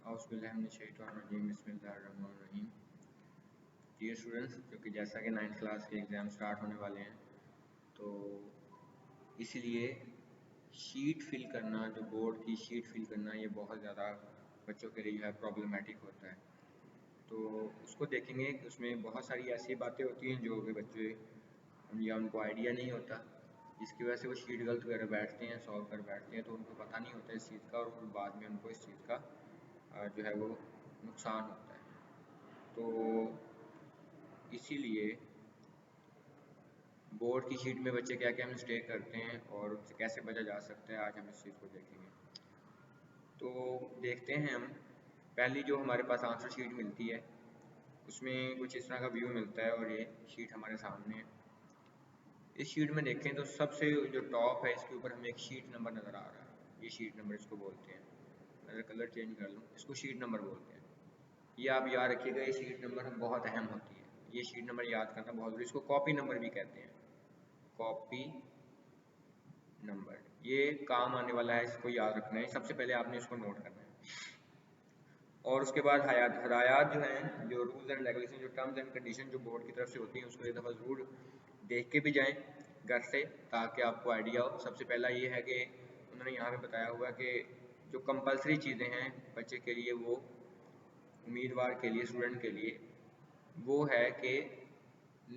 बिस्मिल्लाहिर्रहमानिर्रहीम। Dear students, क्योंकि जैसा कि 9th क्लास के एग्ज़ाम स्टार्ट होने वाले हैं, तो इसलिए शीट फिल करना, जो बोर्ड की शीट फिल करना, ये बहुत ज़्यादा बच्चों के लिए जो है प्रॉब्लमेटिक होता है। तो उसको देखेंगे कि उसमें बहुत सारी ऐसी बातें होती हैं जो कि बच्चे या उनको आइडिया नहीं होता, जिसकी वजह से वो शीट गलत कर बैठते हैं, सॉल्व कर बैठते हैं, तो उनको पता नहीं होता इस चीज़ का, और बाद में उनको इस चीज़ का जो है वो नुकसान होता है। तो इसीलिए बोर्ड की शीट में बच्चे क्या क्या मिस्टेक करते हैं और उनसे कैसे बचा जा सकता है, आज हम इस चीज़ को देखेंगे। तो देखते हैं हम। पहली जो हमारे पास आंसर शीट मिलती है, उसमें कुछ इस तरह का व्यू मिलता है और ये शीट हमारे सामने है। इस शीट में देखें तो सबसे जो टॉप है, इसके ऊपर हमें एक शीट नंबर नज़र आ रहा है। ये शीट नंबर इसको बोलते हैं। मैं कलर चेंज कर लूँ, इसको शीट नंबर बोलते हैं। ये आप याद रखिएगा, ये शीट नंबर बहुत अहम होती है। ये शीट नंबर याद करना बहुत ज़रूरी। इसको कॉपी नंबर भी कहते हैं, कॉपी नंबर। ये काम आने वाला है, इसको याद रखना है। सबसे पहले आपने इसको नोट करना है। और उसके बाद हदायत जो हैं, जो रूल्स एंड रेगुलेशन, जो टर्म्स एंड कंडीशन जो बोर्ड की तरफ से होती हैं, उसको एक दफ़ा ज़रूर देख के भी जाएं घर से, ताकि आपको आइडिया हो। सबसे पहला ये है कि उन्होंने यहाँ पे बताया हुआ है कि जो कंपलसरी चीज़ें हैं बच्चे के लिए, वो उम्मीदवार के लिए, स्टूडेंट के लिए, वो है कि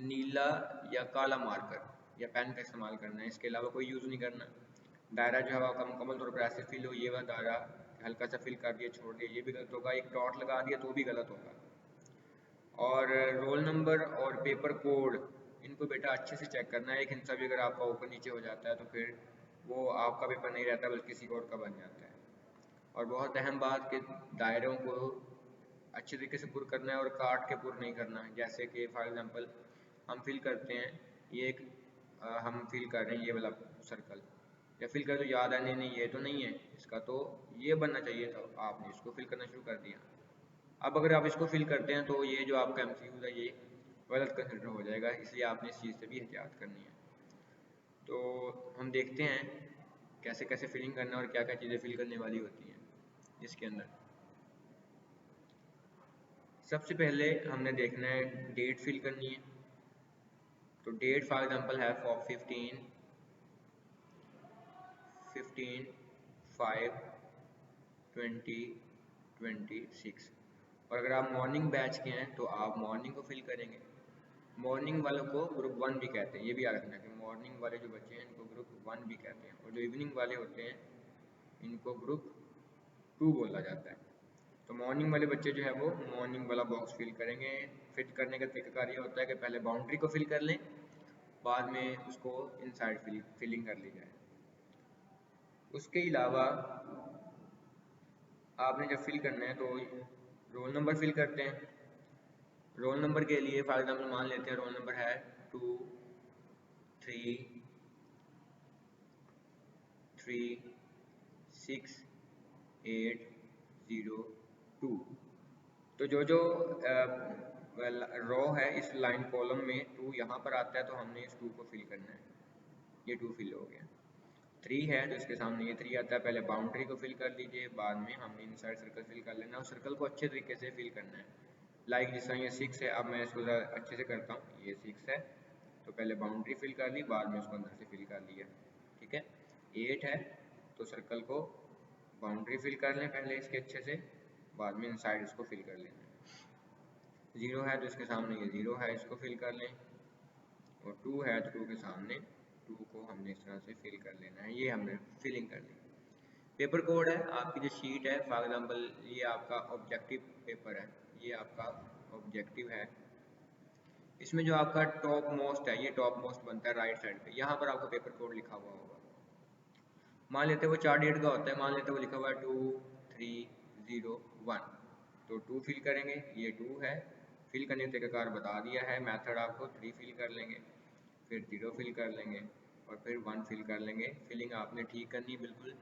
नीला या काला मार्कर या पेन का इस्तेमाल करना है। इसके अलावा कोई यूज़ नहीं करना। दायरा जो है वो आपका मुकम्मल तौर पर ऐसे फिल हो, ये वाला दायरा हल्का सा फिल कर दिया, छोड़ दिया, ये भी गलत होगा। एक डॉट लगा दिया तो भी गलत होगा। और रोल नंबर और पेपर कोड, इनको बेटा अच्छे से चेक करना है। एक हिस्सा भी अगर आपका ऊपर नीचे हो जाता है तो फिर वो आपका पेपर नहीं रहता, बल्कि किसी और का बन जाता है। और बहुत अहम बात कि दायरों को अच्छे तरीके से पुर करना है और काट के पुर नहीं करना है। जैसे कि फॉर एग्जांपल हम फिल करते हैं, ये एक हम फिल कर रहे हैं ये वाला सर्कल, या फिल कर तो याद है नहीं ये तो नहीं है इसका, तो ये बनना चाहिए था, आपने इसको फिल करना शुरू कर दिया। अब अगर आप इसको फिल करते हैं तो ये जो आपका एमसीक्यू है ये गलत कंसिडर हो जाएगा, इसलिए आपने इस चीज़ से भी एहतियात करनी है। तो हम देखते हैं कैसे कैसे फिलिंग करना है और क्या क्या चीज़ें फिल करने वाली होती हैं इसके अंदर। सबसे पहले हमने देखना है डेट फिल करनी है। तो डेट फॉर एग्जांपल है फॉर 15/5/2026। और अगर आप मॉर्निंग बैच के हैं तो आप मॉर्निंग को फिल करेंगे। मॉर्निंग वालों को ग्रुप 1 भी कहते हैं, ये भी याद रखना कि मॉर्निंग वाले जो बच्चे हैं इनको ग्रुप 1 भी कहते हैं, और जो इवनिंग वाले होते हैं इनको ग्रुप 2 बोला जाता है। तो मॉर्निंग वाले बच्चे जो है वो मॉर्निंग वाला बॉक्स फिल करेंगे। फिल करने का तरीका ये होता है कि पहले बाउंड्री को फिल कर लें, बाद में उसको इनसाइड फिलिंग कर ली जाए। उसके अलावा आपने जब फिल करना है तो रोल नंबर फिल करते हैं। रोल नंबर के लिए फॉर एग्जाम्पल मान लेते हैं रोल नंबर है 233802। तो जो जो रो है इस लाइन कॉलम में 2 यहाँ पर आता है, तो हमने इस 2 को फिल करना है। ये 2 फिल हो गया। 3 है तो इसके सामने ये 3 आता है। पहले बाउंड्री को फिल कर लीजिए, बाद में हमने इनसाइड सर्कल फिल कर लेना, और सर्कल को अच्छे तरीके से फिल करना है। लाइक जिस तरह ये 6 है, अब मैं इसको अच्छे से करता हूँ। ये 6 है तो पहले बाउंड्री फिल कर ली, बाद में उसको अंदर से फिल कर लिया, ठीक है। 8 है तो सर्कल को बाउंड्री फिल कर लें पहले इसके अच्छे से, बाद में इनसाइड इसको फिल कर लेना है। 0 है तो इसके सामने ये 0 है, इसको फिल कर लें। और 2 है तो 2 के सामने 2 को हमने इस तरह से फिल कर लेना है। ये हमने फिलिंग कर ली। पेपर कोड है, आपकी जो शीट है, फॉर एग्जांपल ये आपका ऑब्जेक्टिव पेपर है, ये आपका ऑब्जेक्टिव है। इसमें जो आपका टॉप मोस्ट है, ये टॉप मोस्ट बनता है राइट साइड पे, यहाँ पर आपका पेपर कोड लिखा हुआ होगा। मान लेते हैं वो 4 डेट का होता है, मान लेते हैं वो लिखा हुआ है 2301, तो 2 फिल करेंगे। ये 2 है, फिल करने का तरीकाकार बता दिया है, मेथड आपको। 3 फिल कर लेंगे, फिर 0 फिल कर लेंगे, और फिर 1 फिल कर लेंगे। फिलिंग आपने ठीक करनी बिल्कुल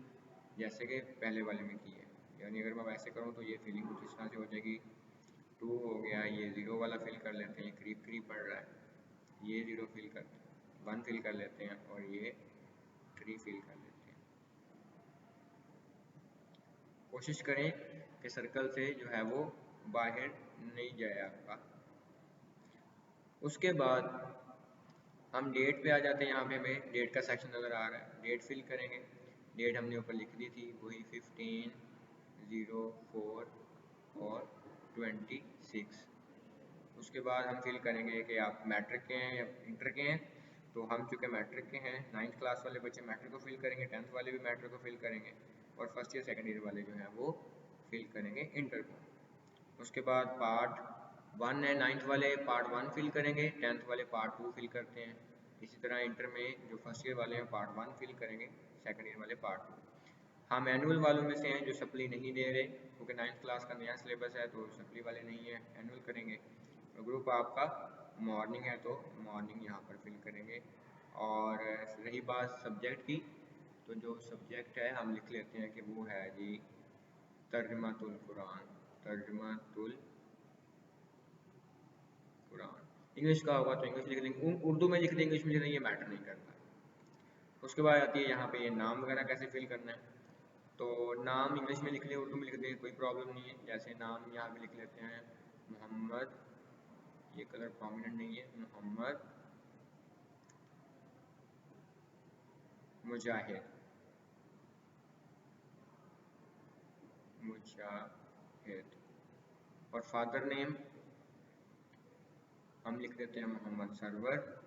जैसे कि पहले वाले में की है। यानी अगर मैं वैसे करूँ तो ये फिलिंग कुछ इस तरह से हो जाएगी। 2 हो गया, ये 0 वाला फिल कर लेते हैं, ये करीब करीब पड़ रहा है। ये 0 फिल करते हैं, 1 फिल कर लेते हैं, और ये 3 फिल कर लेते हैं। कोशिश करें कि सर्कल से जो है वो बाहर नहीं जाए आपका। उसके बाद हम डेट पे आ जाते हैं। यहाँ पे हमें डेट का सेक्शन नज़र आ रहा है, डेट फिल करेंगे। डेट हमने ऊपर लिख दी थी, वही 15/04 और 26। उसके बाद हम फिल करेंगे कि आप मैट्रिक के हैं या इंटर के हैं। तो हम चूँकि मैट्रिक के हैं, 9th क्लास वाले बच्चे मैट्रिक को फिल करेंगे, 10th वाले भी मैट्रिक को फिल करेंगे, और फर्स्ट ईयर सेकेंड ईयर वाले जो हैं वो फिल करेंगे इंटर को। उसके बाद पार्ट 1 है, 9th वाले पार्ट 1 फिल करेंगे, 10th वाले पार्ट 2 फिल करते हैं। इसी तरह इंटर में जो फर्स्ट ईयर वाले हैं पार्ट 1 फिल करेंगे, सेकेंड ईयर वाले पार्ट 2। हम एनुअल वालों में से हैं जो सप्ली नहीं दे रहे, क्योंकि 9th क्लास का नया सिलेबस है तो सप्ली वाले नहीं है, एनुअल करेंगे। ग्रुप आपका मॉर्निंग है तो मॉर्निंग यहाँ पर फिल करेंगे। और रही बात सब्जेक्ट की, तो जो सब्जेक्ट है हम लिख लेते हैं कि वो है जी तर्जुमातुल कुरान। तर्जुमातुल कुरान इंग्लिश का होगा तो इंग्लिश लिख देंगे, उर्दू में लिख देंगे, इसमें ये मैटर नहीं करता। उसके बाद आती है यहाँ पे ये नाम वगैरह कैसे फिल करना है। तो नाम इंग्लिश में लिख लें, उर्दू में लिख दें, कोई प्रॉब्लम नहीं है। जैसे नाम यहाँ पे लिख लेते हैं मोहम्मद, ये कलर प्रोमिनेंट नहीं है, मोहम्मद मुजाहिद, मुजाहिद। और फादर नेम हम लिख देते हैं मोहम्मद सरवर,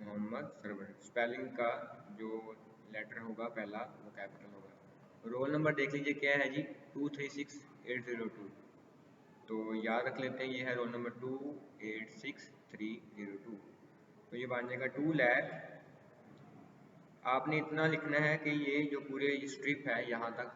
मोहम्मद सरवर। स्पेलिंग का जो लेटर होगा पहला वो कैपिटल होगा। रोल नंबर देख लीजिए क्या है जी, 236802। तो याद रख लेते हैं, ये है रोल नंबर 286302। तो ये बन जाएगा 2 लाख। आपने इतना लिखना है कि ये जो पूरे स्ट्रिप है यहाँ तक,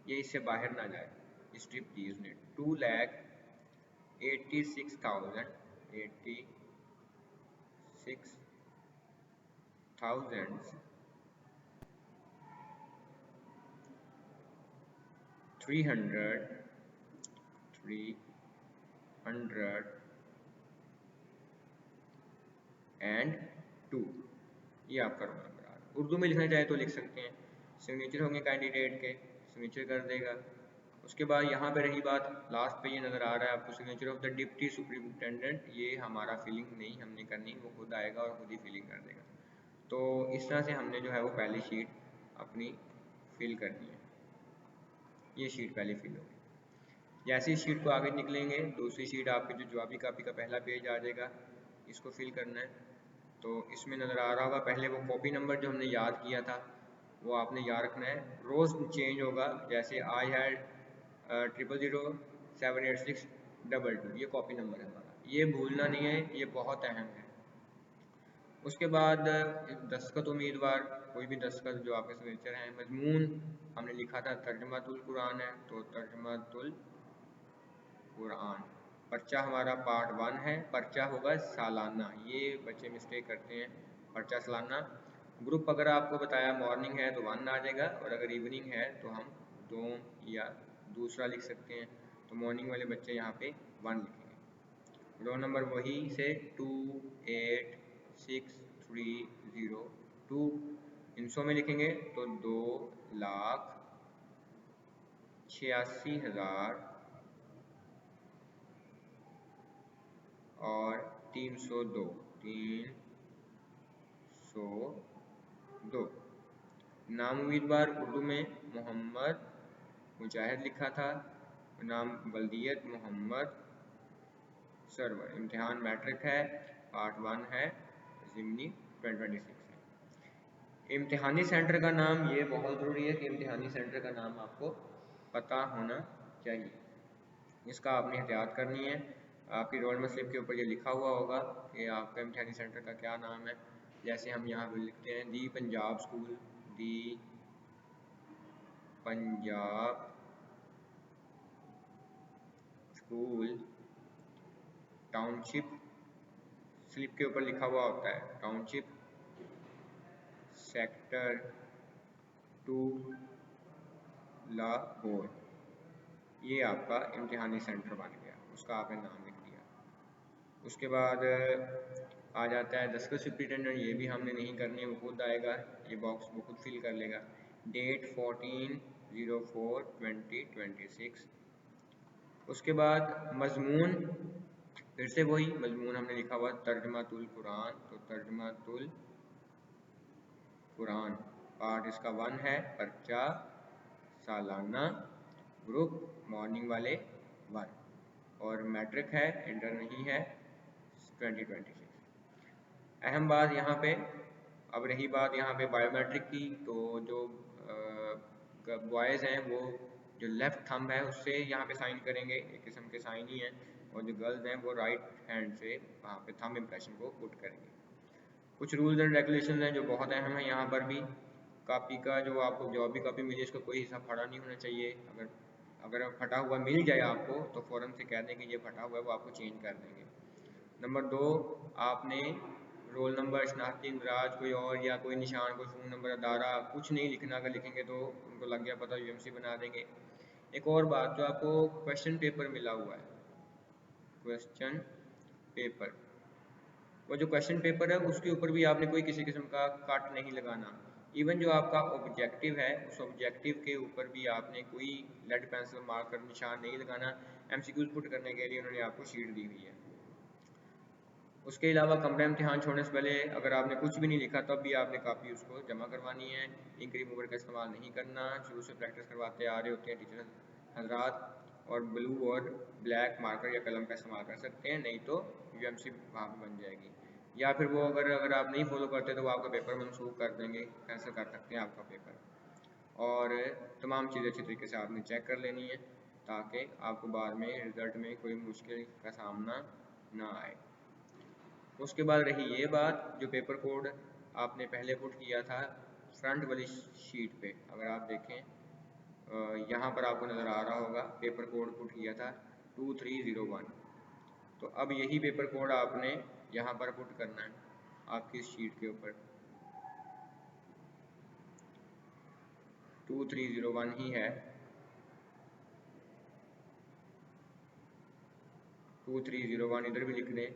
ये इससे बाहर ना जाए। स्ट्रिप दी उसने 2,86,302 ये आपका रोल नंबर आ रहा है। उर्दू में लिखना चाहे तो लिख सकते हैं। सिग्नेचर होंगे कैंडिडेट के, सिग्नेचर कर देगा। उसके बाद यहाँ पे रही बात, लास्ट पे ये नज़र आ रहा है आपको signature of the deputy superintendent. ये हमारा फिलिंग नहीं हमने करनी, वो खुद आएगा और खुद ही फिलिंग कर देगा। तो इस तरह से हमने जो है वो पहली शीट अपनी फिल करनी है। ये शीट पहले फिल होगी। जैसे इस शीट को आगे निकलेंगे, दूसरी शीट आपकी जो जवाबी कापी का पहला पेज आ जाएगा, इसको फिल करना है। तो इसमें नज़र आ रहा होगा पहले वो कॉपी नंबर जो हमने याद किया था वो आपने याद रखना है। रोज़ चेंज होगा, जैसे आई हैड 00078622, ये कॉपी नंबर है हमारा, ये भूलना नहीं है, ये बहुत अहम है। उसके बाद दस्तखत उम्मीदवार, कोई भी दस्तखत जो आपके सिग्नेचर हैं। मजमून हमने लिखा था तर्जुमातुल कुरान है तो तर्जुमातुल कुरान। पर्चा हमारा पार्ट 1 है, पर्चा होगा सालाना, ये बच्चे मिस्टेक करते हैं, पर्चा सालाना। ग्रुप अगर आपको बताया मॉर्निंग है तो 1 आ जाएगा, और अगर इवनिंग है तो हम 2 या दूसरा लिख सकते हैं। तो मॉर्निंग वाले बच्चे यहाँ पे 1 लिखेंगे। रोल नंबर वही से 286302। इनसो में लिखेंगे तो 2,86,000 और 302। नाम उम्मीदवार उर्दू में मोहम्मद मुजाहिद लिखा था, नाम बल्दियत मोहम्मद सरवर। इम्तिहान मैट्रिक है, पार्ट 1 है, ज़िमनी 2026 है। इम्तिहानी सेंटर का नाम, ये बहुत ज़रूरी है कि इम्तिहानी सेंटर का नाम आपको पता होना चाहिए, इसका आपने एहतियात करनी है। आपकी रोल नंबर स्लिप के ऊपर ये लिखा हुआ होगा कि आपका इम्तिहानी सेंटर का क्या नाम है। जैसे हम यहाँ पे लिखते हैं दी पंजाब स्कूल, दी पंजाब स्कूल टाउनशिप, स्लिप के ऊपर लिखा हुआ होता है टाउनशिप सेक्टर 2 लाहौर। ये आपका इम्तिहानी सेंटर बन गया, उसका आपने नाम लिख दिया। उसके बाद आ जाता है दस्तखत सुपरिटेंडेंट, ये भी हमने नहीं करनी है, वो खुद आएगा, ये बॉक्स वो खुद फिल कर लेगा। डेट 14/04/2026। उसके बाद मजमून, फिर से वही मजमून हमने लिखा हुआ तर्जमातुल कुरान, तो तर्जमातुल कुरान पार्ट इसका 1 है, पर्चा सालाना, ग्रुप मॉर्निंग वाले 1, और मैट्रिक है, इंटर नहीं है 2026। अहम बात यहाँ पे, अब रही बात यहाँ पे बायोमेट्रिक की, तो जो बॉयज़ हैं वो जो लेफ़्ट थंब है उससे यहाँ पे साइन करेंगे, एक किस्म के साइन ही है, और जो गर्ल्स हैं वो राइट हैंड से वहाँ पे थंब इम्प्रेशन को पुट करेंगे। कुछ रूल्स एंड रेगुलेशन हैं जो बहुत अहम है यहाँ पर भी। कापी का जो आपको जो भी कापी मिले इसका कोई हिस्सा फटा नहीं होना चाहिए। अगर फटा हुआ मिल जाए आपको तो फ़ौरन से कह दें कि ये फटा हुआ है, वो आपको चेंज कर देंगे। नंबर 2, आपने रोल नंबर, शनाख्ती इंदराज, कोई और या कोई निशान, कोई फ़ोन नंबर, अदारा कुछ नहीं लिखना। अगर लिखेंगे तो उनको लग गया पता, यूएमसी बना देंगे। एक और बात, जो आपको क्वेश्चन पेपर मिला हुआ है, क्वेश्चन पेपर, वो जो क्वेश्चन पेपर है उसके ऊपर भी आपने कोई किसी किस्म का कट नहीं लगाना। इवन जो आपका ऑब्जेक्टिव है उस ऑब्जेक्टिव के ऊपर भी आपने कोई लेड पेंसिल मार्कर निशान नहीं लगाना। एमसीक्यूज पुट करने के लिए उन्होंने आपको शीट दी हुई है। उसके अलावा कमरा इम्तिहान छोड़ने से पहले अगर आपने कुछ भी नहीं लिखा तब भी आपने कापी उसको जमा करवानी है। इंक रिमूवर का इस्तेमाल नहीं करना, शुरू से प्रैक्टिस करवाते आ रहे होते हैं टीचर हजरात, और ब्लू और ब्लैक मार्कर या कलम का इस्तेमाल कर सकते हैं, नहीं तो यूएमसी वहाँ पर बन जाएगी। या फिर वो अगर आप नहीं फॉलो करते तो वो आपका पेपर मनसूख कर देंगे, कैंसिल कर सकते हैं आपका पेपर। और तमाम चीज़ें अच्छी तरीके से आपने चेक कर लेनी है ताकि आपको बाद में रिज़ल्ट में कोई मुश्किल का सामना ना आए। उसके बाद रही ये बात, जो पेपर कोड आपने पहले पुट किया था फ्रंट वाली शीट पे, अगर आप देखें यहाँ पर आपको नज़र आ रहा होगा पेपर कोड पुट किया था 2301। तो अब यही पेपर कोड आपने यहाँ पर पुट करना है आपकी शीट के ऊपर, 2301 ही है, 2301 इधर भी लिख दें,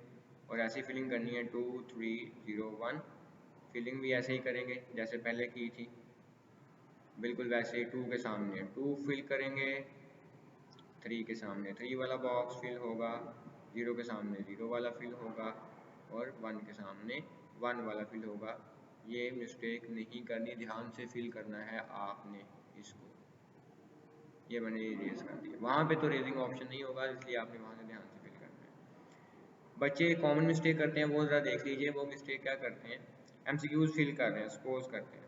और ऐसी फिलिंग करनी है 2301। फिलिंग भी ऐसे ही करेंगे जैसे पहले की थी, बिल्कुल वैसे ही 2 के सामने 2 फिल करेंगे, 3 के सामने 3 वाला बॉक्स फिल होगा, 0 के सामने 0 वाला फिल होगा, और 1 के सामने 1 वाला फिल होगा। ये मिस्टेक नहीं करनी, ध्यान से फिल करना है आपने इसको। ये मैंने रेज कर दिया, वहाँ पे तो रेजिंग ऑप्शन नहीं होगा, इसलिए आपने वहाँ से ध्यान से फिल करना है। बच्चे कॉमन मिस्टेक करते हैं, वो ज़रा देख लीजिए वो मिस्टेक क्या करते हैं। एमसीक्यूज फिल कर रहे हैं, सपोज करते हैं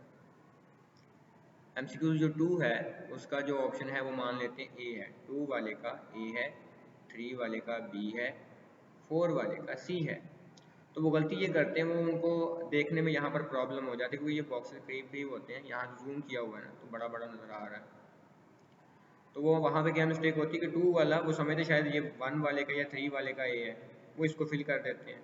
एमसीक्यूज जो 2 है उसका जो ऑप्शन है वो मान लेते हैं ए है, 2 वाले का ए है, 3 वाले का बी है, 4 वाले का सी है। तो वो गलती ये करते हैं, वो उनको देखने में यहाँ पर प्रॉब्लम हो जाती है क्योंकि ये बॉक्सेस करीब करीब होते हैं, यहाँ जूम किया हुआ है ना तो बड़ा बड़ा नज़र आ रहा है। तो वो वहाँ पे क्या मिस्टेक होती है कि 2 वाला वो समझते शायद ये 1 वाले का या 3 वाले का ए है, वो इसको फिल कर देते हैं,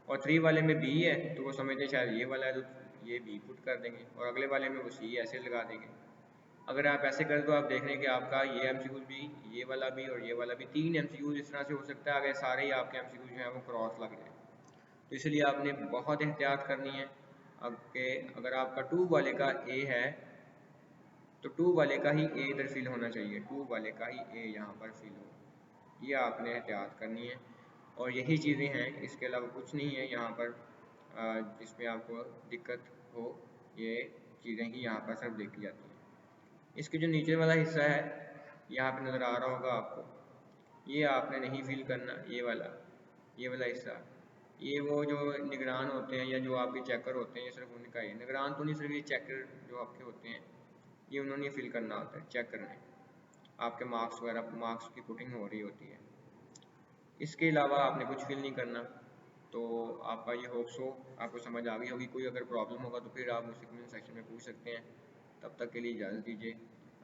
और 3 वाले में बी है तो वो समझते शायद ये वाला है तो ये बी पुट कर देंगे, और अगले वाले में वो सी ऐसे लगा देंगे। अगर आप ऐसे करें तो आप देख रहे हैं कि आपका ये एमसीक्यूज भी, ये वाला भी और ये वाला भी, 3 एमसीक्यूज इस तरह से हो सकता है अगर सारे ही आपके एमसीक्यूज जो हैं वो क्रॉस लग जाए। तो इसलिए आपने बहुत एहतियात करनी है। अगर आपका 2 वाले का ए है तो 2 वाले का ही ए इधर फिल होना चाहिए, 2 वाले का ही ए यहाँ पर फिल हो, ये आपने एहतियात करनी है। और यही चीज़ें हैं, इसके अलावा कुछ नहीं है यहाँ पर जिसमें आपको दिक्कत हो, ये चीज़ें ही यहाँ पर सिर्फ देखी जाती हैं। इसके जो नीचे वाला हिस्सा है यहाँ पे नज़र आ रहा होगा आपको, ये आपने नहीं फिल करना, ये वाला हिस्सा, ये वो जो निगरान होते हैं या जो आपके चेकर होते हैं, ये सिर्फ उनका ही, निगरान तो नहीं, सिर्फ ये चेकर जो आपके होते हैं ये उन्होंने फिल करना होता है, चेक करना है आपके मार्क्स वगैरह, मार्क्स की पुटिंग हो रही होती है। इसके अलावा आपने कुछ फिल नहीं करना। तो आपका ये होप्स हो आपको समझ आ गई होगी। कोई अगर प्रॉब्लम होगा तो फिर आप मुझसे कमेंट सेक्शन में पूछ सकते हैं। तब तक के लिए इजाज़त दीजिए।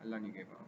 अल्लाह निगहबान।